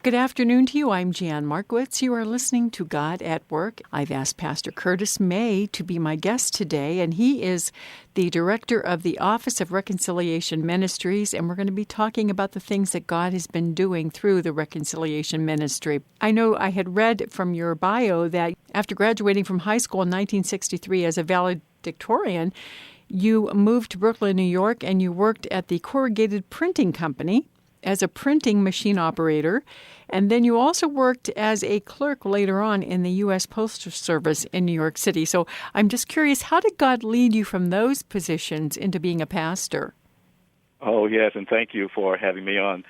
Good afternoon to you. I'm Jan Markowitz. You are listening to God at Work. I've asked Pastor Curtis May to be my guest today, and he is the director of the Office of Reconciliation Ministries, and we're going to be talking about the things that God has been doing through the Reconciliation Ministry. I know I had read from your bio that after graduating from high school in 1963 as a valedictorian, you moved to Brooklyn, New York, and you worked at the Corrugated Printing Company as a printing machine operator, and then you also worked as a clerk later on in the U.S. Postal Service in New York City. So I'm just curious, how did God lead you from those positions into being a pastor? Oh, yes, and thank you for having me on.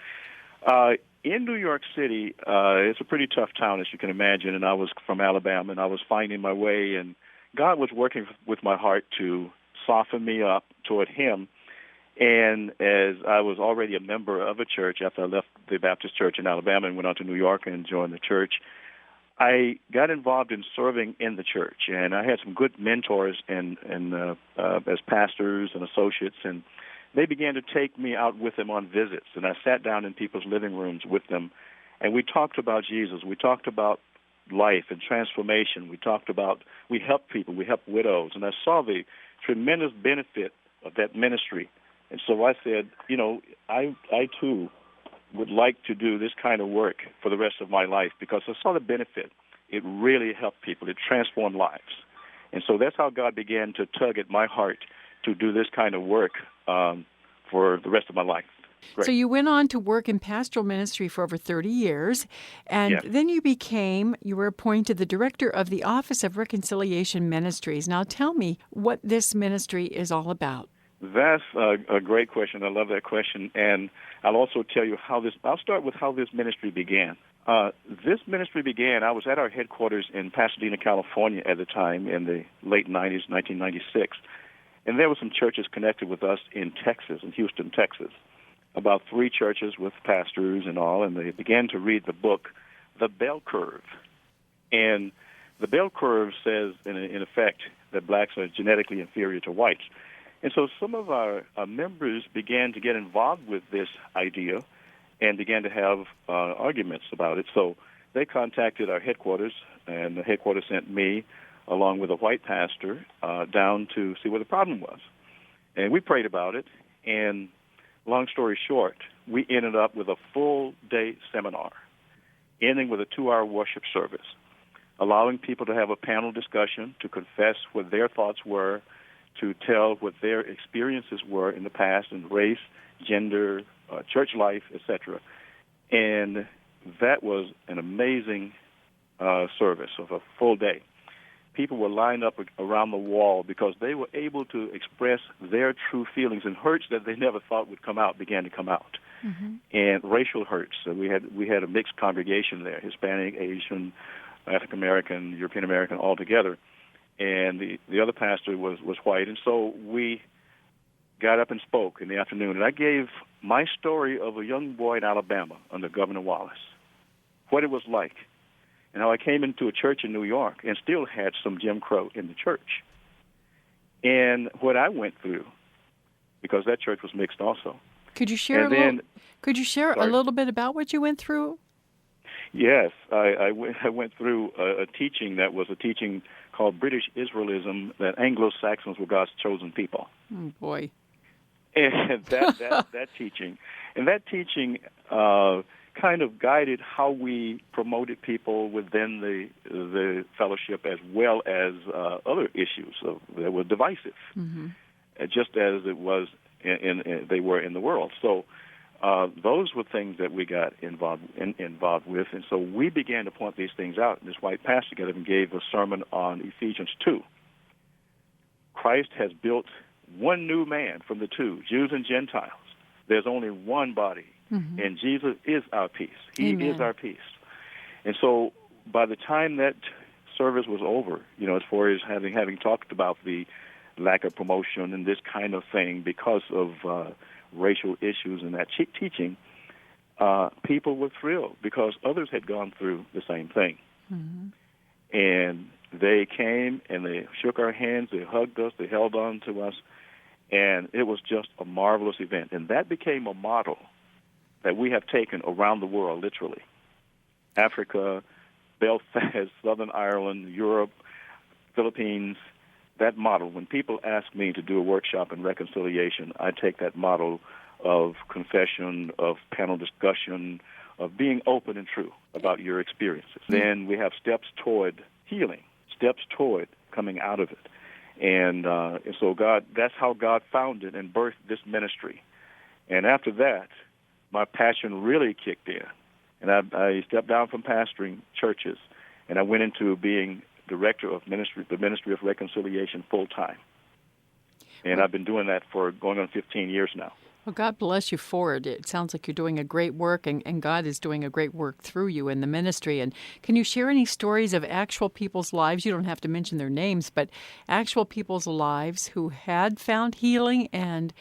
In New York City, it's a pretty tough town, as you can imagine, and I was from Alabama, and I was finding my way, and God was working with my heart to soften me up toward Him. And as I was already a member of a church after I left the Baptist church in Alabama and went on to New York and joined the church, I got involved in serving in the church. And I had some good mentors as pastors and associates, and they began to take me out with them on visits. And I sat down in people's living rooms with them, and we talked about Jesus. We talked about life and transformation. We helped people. We helped widows. And I saw the tremendous benefit of that ministry. And so I said, I too would like to do this kind of work for the rest of my life because I saw the benefit. It really helped people. It transformed lives. And so that's how God began to tug at my heart to do this kind of work for the rest of my life. Great. So you went on to work in pastoral ministry for over 30 years, and Yes. Then you were appointed the director of the Office of Reconciliation Ministries. Now tell me what this ministry is all about. That's a great question. I love that question. And I'll also tell you I'll start with how this ministry began. This ministry began, I was at our headquarters in Pasadena, California at the time in the late 90s, 1996. And there were some churches connected with us in Texas, in Houston, Texas. About 3 churches with pastors and all, and they began to read the book, The Bell Curve. And the Bell Curve says, in effect, that blacks are genetically inferior to whites. And so some of our members began to get involved with this idea and began to have arguments about it. So they contacted our headquarters, and the headquarters sent me, along with a white pastor, down to see what the problem was. And we prayed about it, and long story short, we ended up with a full-day seminar, ending with a 2-hour worship service, allowing people to have a panel discussion, to confess what their thoughts were, to tell what their experiences were in the past in race, gender, church life, etc. And that was an amazing service of a full day. People were lined up around the wall because they were able to express their true feelings, and hurts that they never thought would come out began to come out. Mm-hmm. And racial hurts. So we had a mixed congregation there, Hispanic, Asian, African American, European American, all together. And the other pastor was white. And so we got up and spoke in the afternoon. And I gave my story of a young boy in Alabama under Governor Wallace, what it was like, and how I came into a church in New York and still had some Jim Crow in the church. And what I went through, because that church was mixed also. Could you share a little bit about what you went through? Yes, I went through a teaching that was a teaching called British Israelism, that Anglo-Saxons were God's chosen people. Oh, boy. And that teaching kind of guided how we promoted people within the fellowship, as well as other issues that were divisive, mm-hmm. Just as it was they were in the world. So those were things that we got involved with, and so we began to point these things out. And this white pastor got up and gave a sermon on Ephesians 2. Christ has built one new man from the two, Jews and Gentiles. There's only one body, mm-hmm. and Jesus is our peace. He Amen. is our peace. And so by the time that service was over, as far as having talked about the lack of promotion and this kind of thing because of racial issues and that teaching, people were thrilled because others had gone through the same thing. Mm-hmm. And they came and they shook our hands, they hugged us, they held on to us, and it was just a marvelous event. And that became a model that we have taken around the world, literally. Africa, Belfast, Southern Ireland, Europe, Philippines, that model. When people ask me to do a workshop in reconciliation, I take that model of confession, of panel discussion, of being open and true about your experiences. Then we have steps toward healing, steps toward coming out of it. And so that's how God founded and birthed this ministry. And after that, my passion really kicked in. And I stepped down from pastoring churches, and I went into being director of the Ministry of Reconciliation full-time. And I've been doing that for going on 15 years now. Well, God bless you for it. It sounds like you're doing a great work, and God is doing a great work through you in the ministry. And can you share any stories of actual people's lives? You don't have to mention their names, but actual people's lives who had found healing and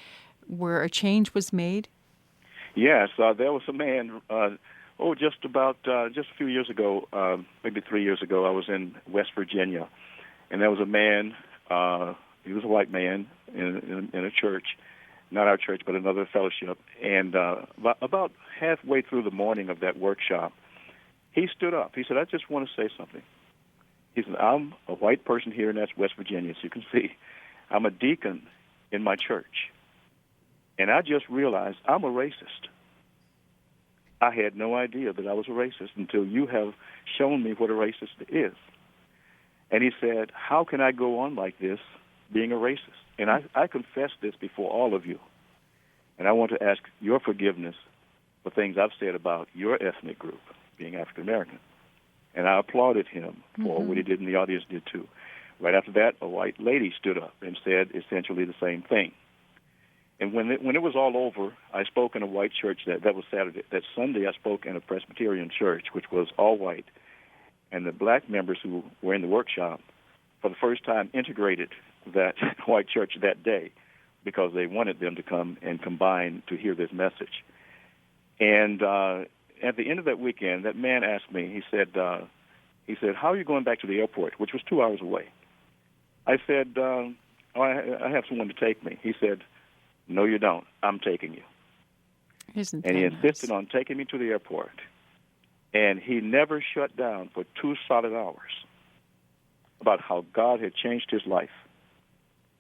where a change was made? Yes, there was a man, just a few years ago, maybe 3 years ago, I was in West Virginia, and there was a man, he was a white man in a church, not our church, but another fellowship. And about halfway through the morning of that workshop, he stood up. He said, "I just want to say something." He said, "I'm a white person here in West Virginia, as you can see. I'm a deacon in my church. And I just realized I'm a racist. I had no idea that I was a racist until you have shown me what a racist is." And he said, "How can I go on like this being a racist? And I confess this before all of you. And I want to ask your forgiveness for things I've said about your ethnic group, being African American." And I applauded him for what he did, and the audience did too. Right after that, a white lady stood up and said essentially the same thing. And when it was all over, I spoke in a white church. That was Saturday. That Sunday, I spoke in a Presbyterian church, which was all white. And the black members who were in the workshop, for the first time, integrated that white church that day because they wanted them to come and combine to hear this message. And at the end of that weekend, that man asked me, he said, "How are you going back to the airport?" Which was 2 hours away. I said, I have someone to take me. He said, "No, you don't. I'm taking you." And he insisted on taking me to the airport. And he never shut down for 2 solid hours about how God had changed his life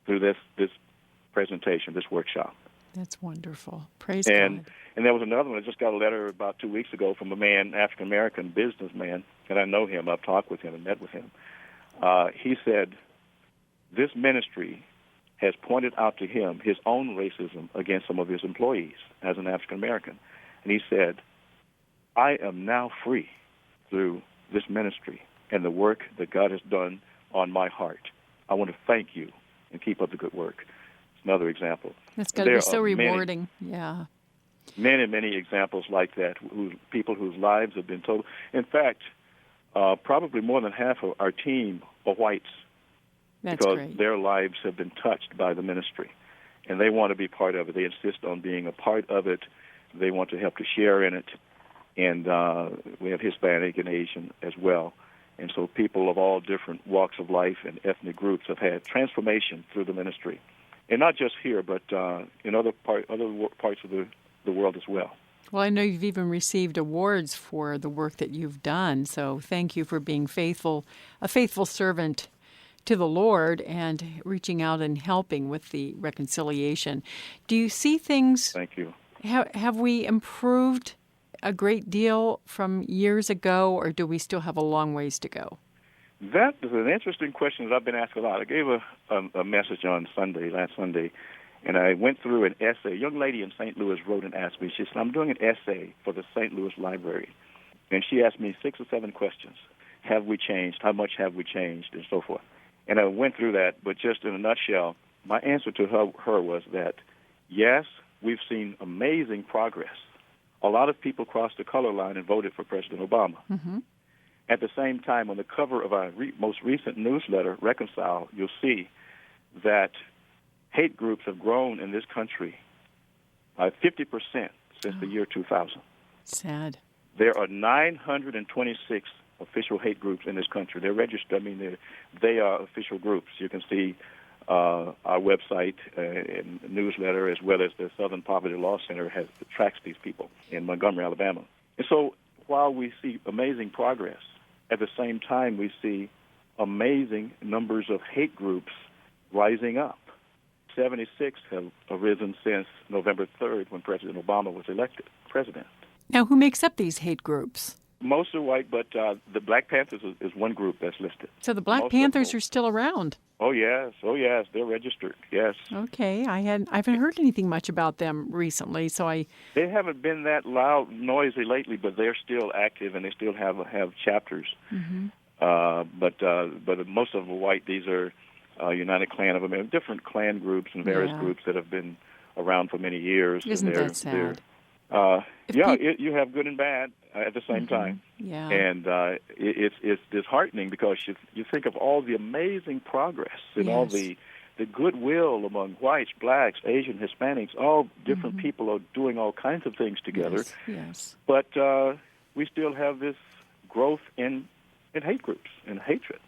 through this presentation, this workshop. That's wonderful. Praise God. And there was another one. I just got a letter about 2 weeks ago from a man, African-American businessman, and I know him. I've talked with him and met with him. He said, this ministry has pointed out to him his own racism against some of his employees as an African-American. And he said, "I am now free through this ministry and the work that God has done on my heart. I want to thank you and keep up the good work." It's another example. That's got to be so rewarding. Yeah. Many, many examples like that, people whose lives have been total. In fact, probably more than half of our team are whites. That's because great. Their lives have been touched by the ministry, and they want to be part of it. They insist on being a part of it. They want to help to share in it, and we have Hispanic and Asian as well. And so people of all different walks of life and ethnic groups have had transformation through the ministry, and not just here, but in other parts of the world as well. Well, I know you've even received awards for the work that you've done, so thank you for being a faithful servant to the Lord and reaching out and helping with the reconciliation. Do you see things? Thank you. Have we improved a great deal from years ago, or do we still have a long ways to go? That is an interesting question that I've been asked a lot. I gave a message on last Sunday, and I went through an essay. A young lady in St. Louis wrote and asked me, she said, "I'm doing an essay for the St. Louis Library." And she asked me 6 or 7 questions. Have we changed? How much have we changed? And so forth. And I went through that, but just in a nutshell, my answer to her was that, yes, we've seen amazing progress. A lot of people crossed the color line and voted for President Obama. Mm-hmm. At the same time, on the cover of our most recent newsletter, Reconcile, you'll see that hate groups have grown in this country by 50% since the year 2000. Sad. There are 926 official hate groups in this country. They're registered. I mean, they are official groups. You can see our website and newsletter, as well as the Southern Poverty Law Center tracks these people in Montgomery, Alabama. And so while we see amazing progress, at the same time we see amazing numbers of hate groups rising up. 76 have arisen since November 3rd when President Obama was elected president. Now, who makes up these hate groups? Most are white, but the Black Panthers is one group that's listed. So the Black Panthers are still around. Oh yes, they're registered. Yes. Okay, I haven't heard anything much about them recently, so They haven't been that loud, noisy lately, but they're still active and they still have chapters. Mm-hmm. But most of them are white. These are United Klan of America, different Klan groups and various groups that have been around for many years. Isn't that sad? You have good and bad at the same time. Yeah. And it's disheartening because you think of all the amazing progress and all the goodwill among whites, blacks, Asian, Hispanics, all different people are doing all kinds of things together. Yes. But we still have this growth in hate groups and hatred.